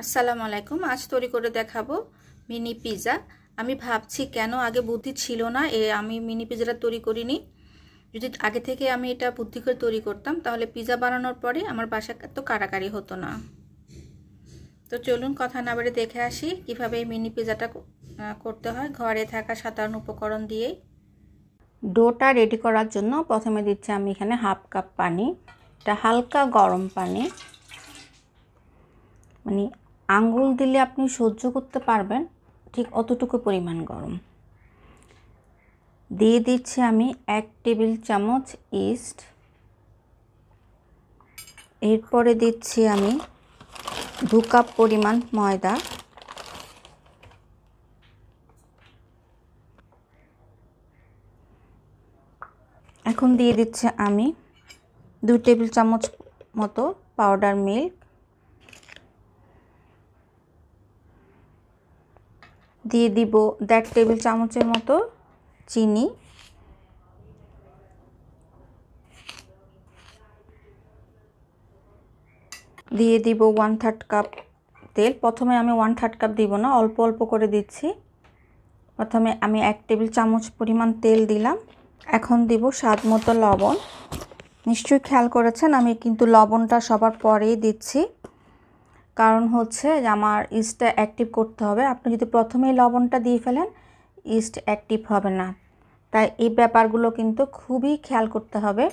আসসালামু আলাইকুম। আজ তৈরি করে দেখাবো মিনি পিৎজা। আমি ভাবছি কেন আগে বুদ্ধি ছিল না আমি মিনি পিৎজাটা তৈরি করিনি। যদি আগে থেকে আমি এটা বুদ্ধি করে তৈরি করতাম তাহলে পিৎজা বানানোর পরে আমার বাসায় এত কাড়াকাড়ি হতো না। তো চলুন কথা না বলে দেখে আসি কিভাবে এই মিনি পিৎজাটা করতে হয় ঘরে থাকা সাধারণ উপকরণ দিয়ে। ডোটা রেডি করার জন্য প্রথমে দিচ্ছি আমি এখানে হাফ কাপ পানি। এটা হালকা গরম পানি, মানে আঙ্গুল দিলে আপনি সহ্য করতে পারবেন ঠিক অতটুকু পরিমাণ গরম। দিয়ে দিচ্ছি আমি 1 টেবিল চামচ ইস্ট। এরপরে দিচ্ছি আমি 2 কাপ পরিমাণ ময়দা। এখন দিয়ে দিচ্ছি আমি 2 টেবিল চামচ মতো পাউডার মিল্ক। দিয়ে দিব 1.5 টেবিল চামচের মতো চিনি। দিয়ে দিব 1/3 কাপ তেল। প্রথমে আমি 1/3 কাপ দিব না, অল্প অল্প করে দিচ্ছি। প্রথমে আমি 1 টেবিল চামচ পরিমাণ তেল দিলাম। এখন দিব স্বাদ মতো লবণ। নিশ্চয়ই খেয়াল করেছেন আমি কিন্তু লবণটা সবার পরেই দিচ্ছি, কারণ হচ্ছে যে আমার ইস্টটা অ্যাক্টিভ করতে হবে। আপনি যদি প্রথমেই লবণটা দিয়ে ফেলেন ইস্ট অ্যাক্টিভ হবে না, তাই এই ব্যাপারগুলো কিন্তু খুবই খেয়াল করতে হবে।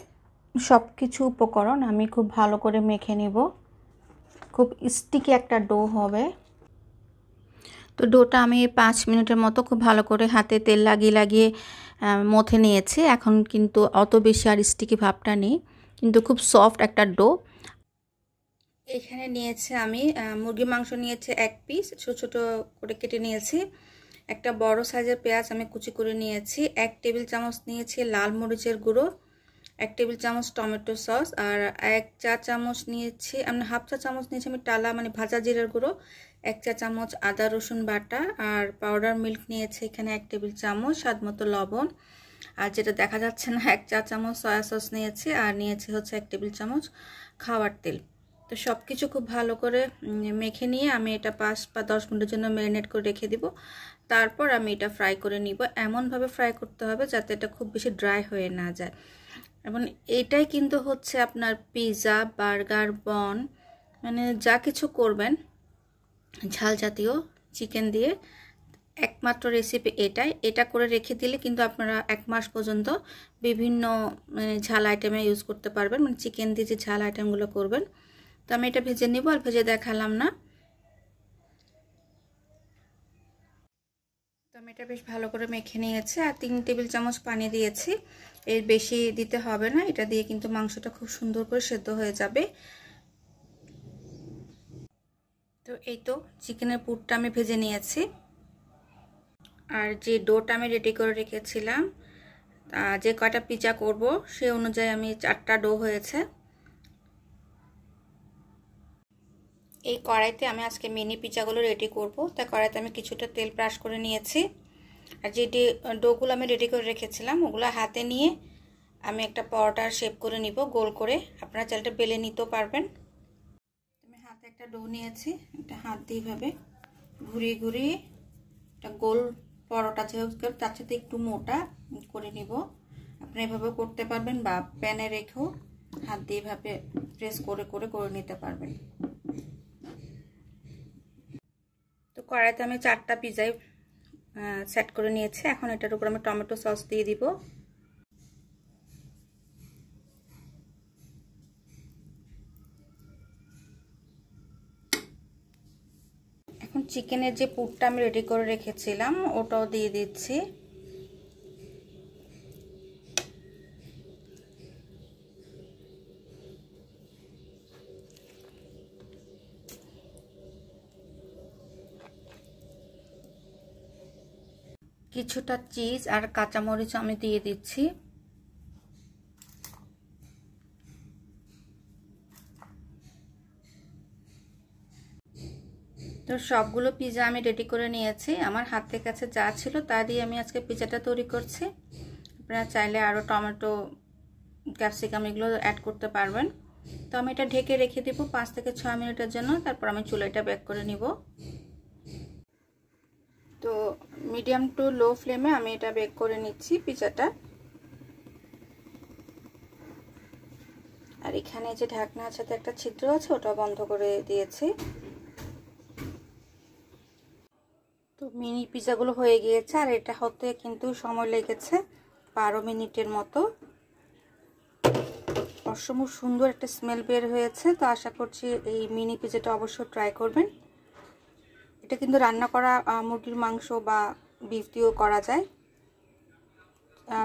সব কিছু উপকরণ আমি খুব ভালো করে মেখে নিব। খুব স্টিকি একটা ডো হবে। তো ডোটা আমি 5 মিনিটের মতো খুব ভালো করে হাতে তেল লাগিয়ে লাগিয়ে মথে নিয়েছি। এখন কিন্তু অত বেশি আর স্টিকি ভাবটা নেই, কিন্তু খুব সফট একটা ডো। এখানে নিয়েছি আমি মুরগির মাংস নিয়েছি 1 পিস, ছোট ছোট করে কেটে নিয়েছি। একটা বড় সাইজের পেঁয়াজ আমি কুচি করে নিয়েছি। 1 টেবিল চামচ নিয়েছি লাল মরিচের গুঁড়ো, 1 টেবিল চামচ টমেটো সস, আর 1 চা চামচ নিয়েছি আমি হাফ চা চামচ নিয়েছি আমি টালা মানে ভাজা জিরার গুঁড়ো, 1 চা চামচ আদা রসুন বাটা, আর পাউডার মিল্ক নিয়েছি এখানে 1 টেবিল চামচ, স্বাদ মতো লবণ, আর যেটা দেখা যাচ্ছে না 1 চা চামচ সয়া সস নিয়েছি, আর নিয়েছি হচ্ছে 1 টেবিল চামচ খাওয়ার তেল। তো সব কিছু খুব ভালো করে মেখে নিয়ে আমি এটা 5 বা 10 মিনিটের জন্য ম্যারিনেট করে রেখে দিব। তারপর আমি এটা ফ্রাই করে নিব। এমনভাবে ফ্রাই করতে হবে যাতে এটা খুব বেশি ড্রাই হয়ে না যায়। এবং এটাই কিন্তু হচ্ছে আপনার পিৎজা, বার্গার, বন, মানে যা কিছু করবেন ঝাল জাতীয় চিকেন দিয়ে একমাত্র রেসিপি এটাই। এটা করে রেখে দিলে কিন্তু আপনারা 1 মাস পর্যন্ত বিভিন্ন ঝাল আইটেমে ইউজ করতে পারবেন, মানে চিকেন দিয়ে যে ঝাল আইটেমগুলো করবেন। তো আমি এটা ভেজে নিব, আর ভেজে দেখালাম না। তো আমি এটা বেশ ভালো করে মেখে নিয়েছি, আর 3 টেবিল চামচ পানি দিয়েছি। এর বেশি দিতে হবে না, এটা দিয়ে কিন্তু মাংসটা খুব সুন্দর করে সেদ্ধ হয়ে যাবে। তো এই তো চিকেনের পুরটা আমি ভেজে নিয়েছি, আর যে ডোটা আমি রেডি করে রেখেছিলাম যে কয়টা পিৎজা করব সেই অনুযায়ী আমি 4টা ডো হয়েছে। এই কড়াইতে আমি আজকে মিনি পিৎজাগুলো রেডি করব, তাই কড়াইতে আমি কিছুটা তেল ব্রাশ করে নিয়েছি। আর যে ডোগুলো আমি রেডি করে রেখেছিলাম ওগুলো হাতে নিয়ে আমি একটা পরোটার শেপ করে নিব গোল করে। আপনারা চালটা বেলে নিতেও পারবেন। আমি হাতে একটা ডো নিয়েছি, একটা হাত দিয়ে ভাবে ঘুরিয়ে ঘুরিয়ে একটা গোল পরোটা যেহেতু তার সাথে একটু মোটা করে নিব। আপনি এভাবে করতে পারবেন বা প্যানে রেখেও হাত দিয়ে ভাবে প্রেস করে করে করে নিতে পারবেন। তো কড়াইতে আমি 4টা পিৎজাই সেট করে নিয়েছি। এখন এটার উপর আমি টমেটো সস দিয়ে দিব। এখন চিকেনের যে পুরটা আমি রেডি করে রেখেছিলাম ওটাও দিয়ে দিচ্ছি। কিছুটা চিজ আর কাঁচামরিচ আমি দিয়ে দিচ্ছি। তো সবগুলো পিৎজা আমি রেডি করে নিয়েছি। আমার হাতের কাছে যা ছিল তা দিয়ে আমি আজকে পিৎজাটা তৈরি করছি। আপনারা চাইলে আরও টমেটো, ক্যাপসিকাম এগুলো অ্যাড করতে পারবেন। তো আমি এটা ঢেকে রেখে দেব 5 থেকে 6 মিনিটের জন্য, তারপর আমি চুলাটা বেক করে নিব। তো মিডিয়াম টু লো ফ্লেমে আমি এটা বেক করে নিচ্ছি পিজাটা। আর এখানে যে ঢাকনার সাথে একটা ছিদ্র আছে ওটা বন্ধ করে দিয়েছি। তো মিনি পিজাগুলো হয়ে গিয়েছে, আর এটা হতে কিন্তু সময় লেগেছে 12 মিনিটের মতো। অসম্ভব সুন্দর একটা স্মেল বের হয়েছে। তো আশা করছি এই মিনি পিজাটা অবশ্যই ট্রাই করবেন। এটা কিন্তু রান্না করা মুরগির মাংস বা বিফ দিয়েও করা যায়।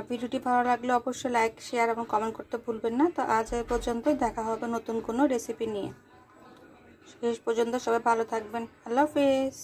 ভিডিওটি ভালো লাগলে অবশ্যই লাইক, শেয়ার এবং কমেন্ট করতে ভুলবেন না। তো আজ এই পর্যন্তই, দেখা হবে নতুন কোনো রেসিপি নিয়ে। শেষ পর্যন্ত সবাই ভালো থাকবেন। আল্লাহ হাফেজ।